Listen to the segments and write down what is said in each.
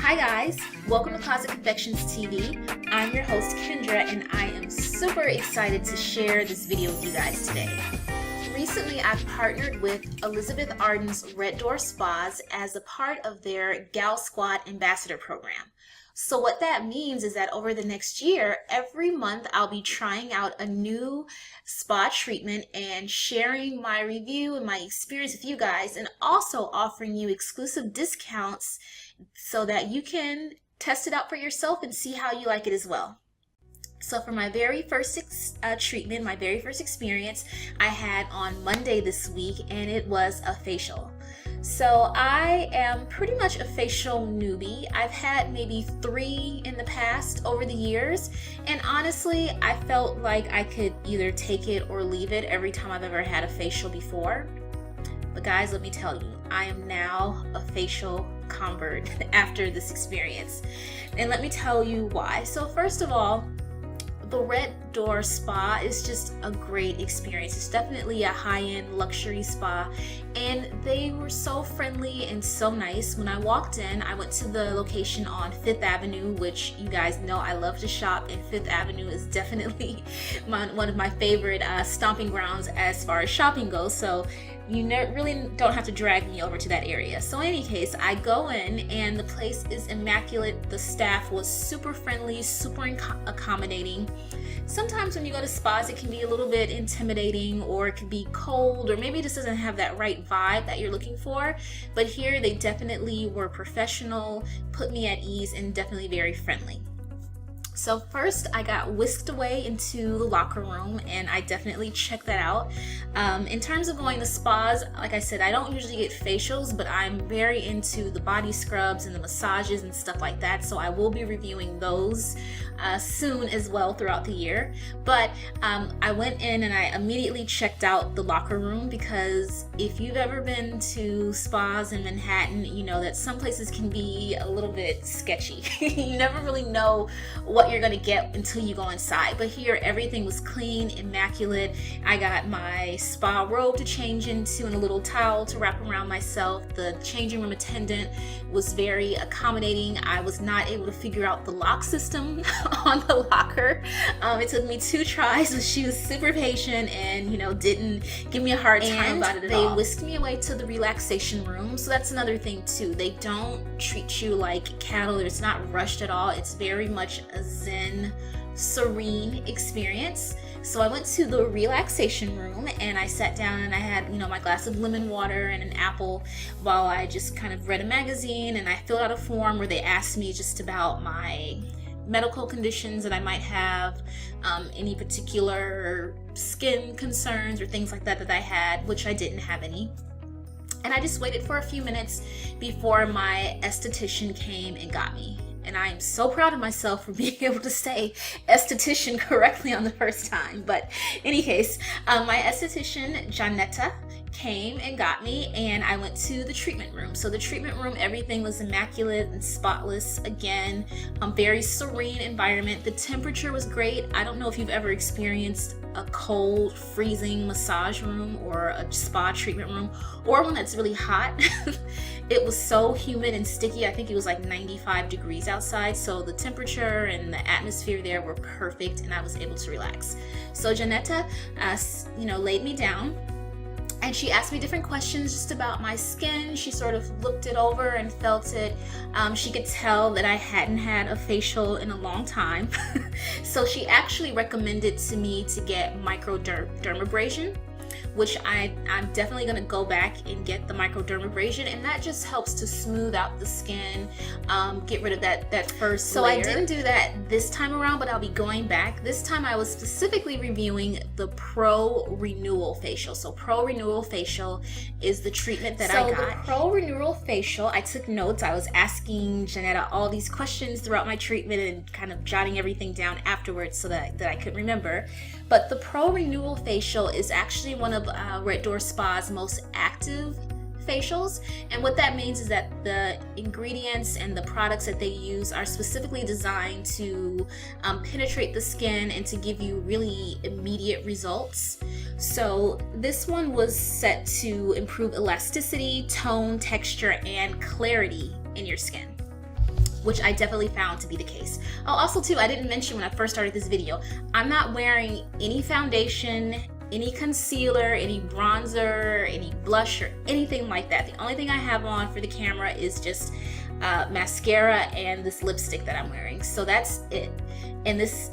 Hi guys, welcome to Closet Confections TV. I'm your host Kendra and I am super excited to share this video with you guys today. Recently I've partnered with Elizabeth Arden's Red Door Spas as a part of their Gal Squad Ambassador Program. So what that means is that over the next year, every month I'll be trying out a new spa treatment and sharing my review and my experience with you guys, and also offering you exclusive discounts so that you can test it out for yourself and see how you like it as well. So for my very first treatment, my very first experience, I had on Monday this week, and it was a facial. So I am pretty much a facial newbie. I've had maybe 3 in the past over the years, and honestly I felt like I could either take it or leave it every time I've ever had a facial before. But guys, let me tell you, I am now a facial convert after this experience, and let me tell you why. So first of all, the Red Door Spa is just a great experience. It's definitely a high-end luxury spa, and they were so friendly and so nice. When I walked in, I went to the location on 5th Avenue, which you guys know I love to shop, and 5th Avenue is definitely one of my favorite stomping grounds as far as shopping goes. So you really don't have to drag me over to that area. So in any case, I go in and the place is immaculate. The staff was super friendly, super accommodating. Sometimes when you go to spas, it can be a little bit intimidating, or it can be cold, or maybe it just doesn't have that right vibe that you're looking for. But here they definitely were professional, put me at ease, and definitely very friendly. So first I got whisked away into the locker room, and I definitely checked that out. In terms of going to spas, like I said, I don't usually get facials, but I'm very into the body scrubs and the massages and stuff like that, so I will be reviewing those soon as well throughout the year. But I went in and I immediately checked out the locker room, because if you've ever been to spas in Manhattan, you know that some places can be a little bit sketchy. You never really know what you're gonna get until you go inside. But here everything was clean, immaculate. I got my spa robe to change into and a little towel to wrap around myself. The changing room attendant was very accommodating. I was not able to figure out the lock system on the locker. It took me 2 tries, but she was super patient and didn't give me a hard time about it at all. They whisked me away to the relaxation room. So that's another thing too. They don't treat you like cattle. It's not rushed at all. It's very much a zen, serene experience. So I went to the relaxation room and I sat down and I had my glass of lemon water and an apple while I just kind of read a magazine, and I filled out a form where they asked me just about my medical conditions that I might have, any particular skin concerns or things like that I had, which I didn't have any. And I just waited for a few minutes before my esthetician came and got me. And I am so proud of myself for being able to say esthetician correctly on the first time. But in any case, my esthetician, Janetta, came and got me, and I went to the treatment room. So the treatment room, everything was immaculate and spotless. Again, very serene environment. The temperature was great. I don't know if you've ever experienced a cold, freezing massage room or a spa treatment room, or one that's really hot. It was so humid and sticky. I think it was like 95 degrees outside, so the temperature and the atmosphere there were perfect, and I was able to relax. So Janetta laid me down, and she asked me different questions just about my skin. She sort of looked it over and felt it. She could tell that I hadn't had a facial in a long time. So she actually recommended to me to get microdermabrasion, which I'm definitely going to go back and get the microdermabrasion, and that just helps to smooth out the skin, get rid of that first layer. So I didn't do that this time around, but I'll be going back. This time I was specifically reviewing the Pro Renewal Facial. So Pro Renewal Facial is the treatment that I got. So the Pro Renewal Facial, I took notes. I was asking Janetta all these questions throughout my treatment and kind of jotting everything down afterwards so that I could remember. But the Pro Renewal Facial is actually one of Red Door Spa's most active facials, and what that means is that the ingredients and the products that they use are specifically designed to penetrate the skin and to give you really immediate results. So this one was set to improve elasticity, tone, texture, and clarity in your skin. which I definitely found to be the case. Oh, also too, I didn't mention when I first started this video, I'm not wearing any foundation, any concealer, any bronzer, any blush, or anything like that. The only thing I have on for the camera is just mascara and this lipstick that I'm wearing. So that's it. And this,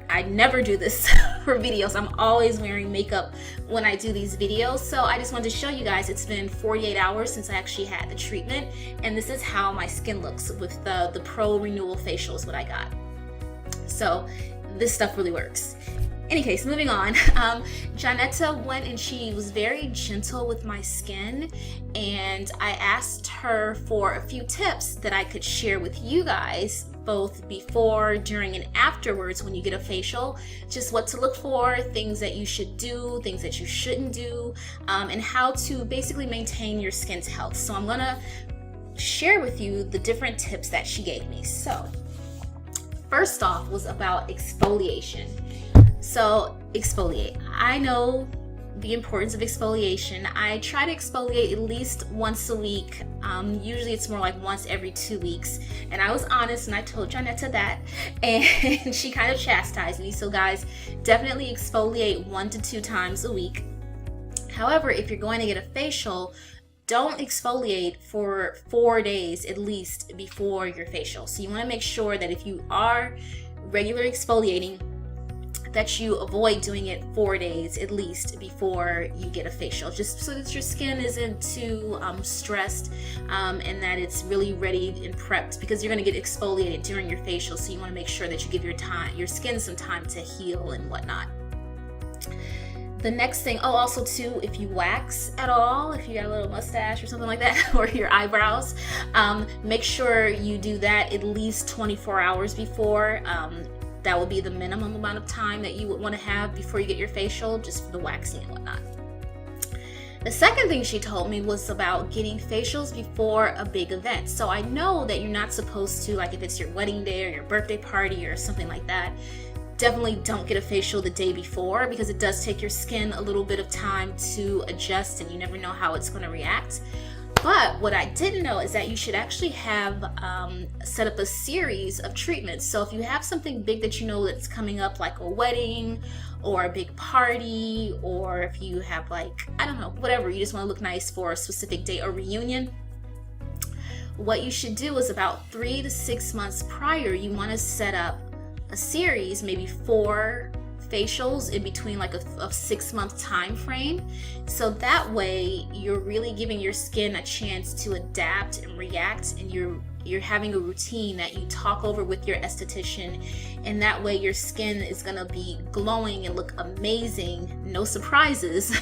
I never do this for videos. I'm always wearing makeup when I do these videos. So I just wanted to show you guys, it's been 48 hours since I actually had the treatment, and this is how my skin looks with the Pro Renewal Facial is what I got. So this stuff really works. Any case, moving on, Janetta went and she was very gentle with my skin, and I asked her for a few tips that I could share with you guys, both before, during, and afterwards when you get a facial. Just what to look for, things that you should do, things that you shouldn't do, and how to basically maintain your skin's health. So I'm gonna share with you the different tips that she gave me. So first off was about exfoliation. So exfoliate. I know the importance of exfoliation. I try to exfoliate at least once a week. Usually it's more like once every 2 weeks. And I was honest and I told Janetta that, and she kind of chastised me. So guys, definitely exfoliate 1 to 2 times a week. However, if you're going to get a facial, don't exfoliate for 4 days at least before your facial. So you want to make sure that if you are regular exfoliating, that you avoid doing it 4 days at least before you get a facial, just so that your skin isn't too stressed, and that it's really ready and prepped, because you're going to get exfoliated during your facial. So you want to make sure that you give your skin some time to heal and whatnot. The next thing, oh, also too, if you wax at all, if you got a little mustache or something like that, or your eyebrows, make sure you do that at least 24 hours before. That will be the minimum amount of time that you would want to have before you get your facial, just for the waxing and whatnot. The second thing she told me was about getting facials before a big event. So I know that you're not supposed to, like if it's your wedding day or your birthday party or something like that, definitely don't get a facial the day before, because it does take your skin a little bit of time to adjust and you never know how it's going to react. But what I didn't know is that you should actually have set up a series of treatments. So if you have something big that you know that's coming up, like a wedding or a big party, or if you have, like, I don't know, whatever, you just want to look nice for a specific day or reunion, what you should do is about 3 to 6 months prior, you want to set up a series, maybe 4 facials in between, like a 6-month time frame. So that way you're really giving your skin a chance to adapt and react, and you're having a routine that you talk over with your esthetician, and that way your skin is gonna be glowing and look amazing, no surprises,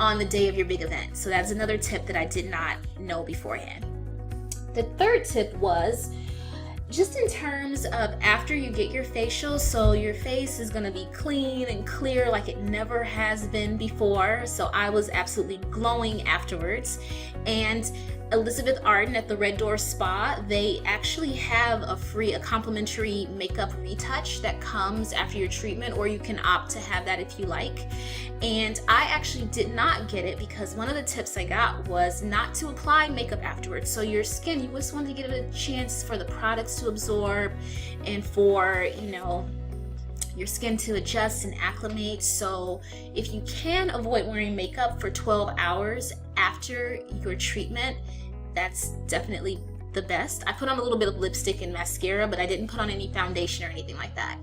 on the day of your big event. So that's another tip that I did not know beforehand. The third tip was just in terms of after you get your facial, so your face is going to be clean and clear like it never has been before. So I was absolutely glowing afterwards. And Elizabeth Arden at the Red Door Spa, they actually have a complimentary makeup retouch that comes after your treatment, or you can opt to have that if you like. And I actually did not get it because one of the tips I got was not to apply makeup afterwards. So your skin, you just want to give it a chance for the products to absorb and for, your skin to adjust and acclimate. So if you can avoid wearing makeup for 12 hours after your treatment, that's definitely the best. I put on a little bit of lipstick and mascara, but I didn't put on any foundation or anything like that.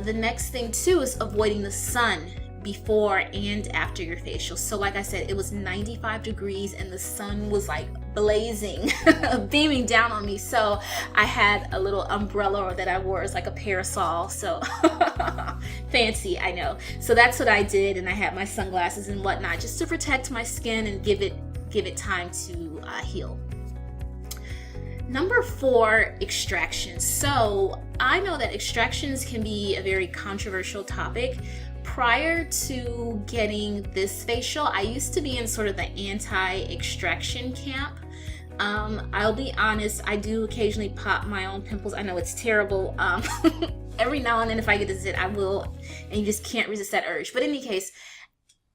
The next thing too is avoiding the sun before and after your facial. So like I said, it was 95 degrees and the sun was like blazing, beaming down on me. So I had a little umbrella that I wore as like a parasol. So fancy, I know. So that's what I did, and I had my sunglasses and whatnot just to protect my skin and give it time to heal. Number 4, extractions. So I know that extractions can be a very controversial topic. Prior to getting this facial, I used to be in sort of the anti-extraction camp. I'll be honest, I do occasionally pop my own pimples. I know it's terrible. Every now and then if I get a zit, I will, and you just can't resist that urge. But in any case,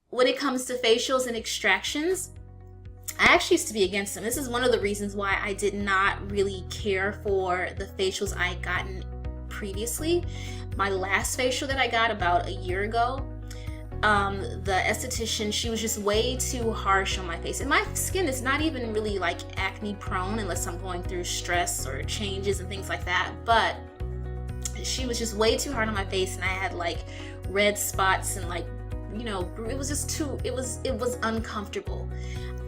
when it comes to facials and extractions, I actually used to be against them. This is one of the reasons why I did not really care for the facials I had gotten previously. My last facial that I got about a year ago, the esthetician, she was just way too harsh on my face. And my skin is not even really like acne prone unless I'm going through stress or changes and things like that. But she was just way too hard on my face, and I had like red spots and like, you know, it was just too, it was uncomfortable.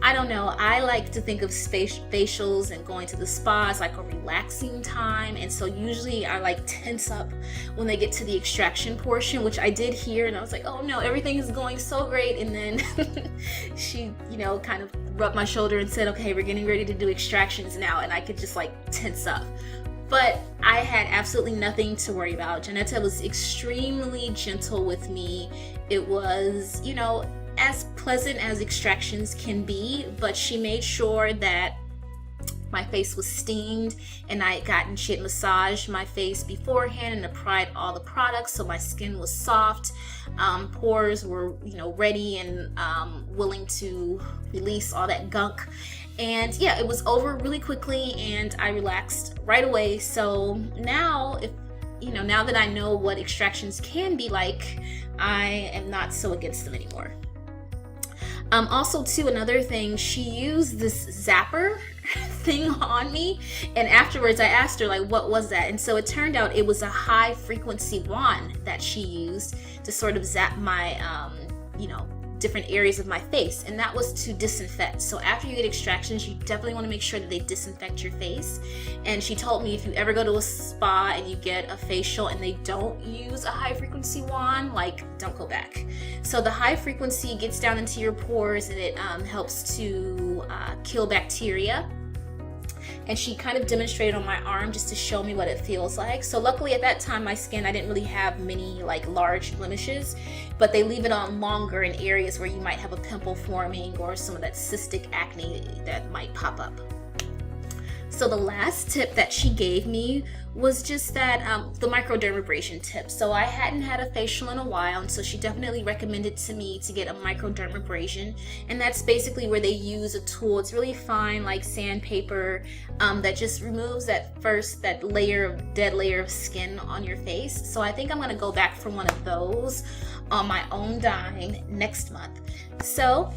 I don't know. I like to think of facials and going to the spa as like a relaxing time. And so usually I like tense up when they get to the extraction portion, which I did here. And I was like, oh no, everything is going so great. And then she, you know, kind of rubbed my shoulder and said, okay, we're getting ready to do extractions now. And I could just like tense up. But I had absolutely nothing to worry about. Janetta was extremely gentle with me. It was, you know, as pleasant as extractions can be, but she made sure that my face was steamed, and she had massaged my face beforehand and applied all the products, so my skin was soft. Pores were, you know, ready and willing to release all that gunk. And yeah, it was over really quickly, and I relaxed right away. So now, now that I know what extractions can be like, I am not so against them anymore. Also too, another thing, she used this zapper thing on me, and afterwards I asked her like, what was that? And so it turned out it was a high frequency wand that she used to sort of zap my different areas of my face, and that was to disinfect. So after you get extractions, you definitely want to make sure that they disinfect your face. And she told me if you ever go to a spa and you get a facial and they don't use a high frequency wand, like, don't go back. So the high frequency gets down into your pores, and it helps to kill bacteria. And she kind of demonstrated on my arm just to show me what it feels like. So luckily at that time, my skin, I didn't really have many like large blemishes, but they leave it on longer in areas where you might have a pimple forming or some of that cystic acne that might pop up. So the last tip that she gave me was just that the microdermabrasion tip. So I hadn't had a facial in a while, and so she definitely recommended to me to get a microdermabrasion, and that's basically where they use a tool. It's really fine, like sandpaper, that just removes that dead layer of skin on your face. So I think I'm gonna go back for one of those on my own dime next month. So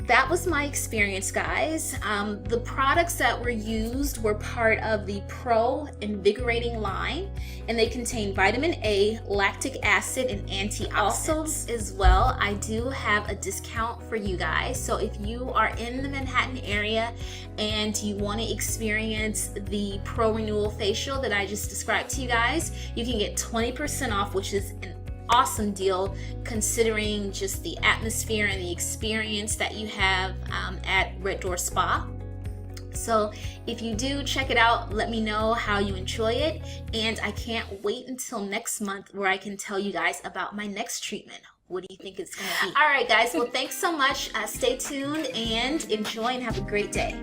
that was my experience, guys. The products that were used were part of the Pro Invigorating line, and they contain vitamin A, lactic acid, and antioxidants. Also, as well, I do have a discount for you guys. So if you are in the Manhattan area and you want to experience the Pro Renewal Facial that I just described to you guys, you can get 20% off, which is an awesome deal considering just the atmosphere and the experience that you have at Red Door Spa. So if you do check it out, let me know how you enjoy it, and I can't wait until next month where I can tell you guys about my next treatment. What do you think it's gonna be? All right guys, well thanks so much. Stay tuned and enjoy and have a great day.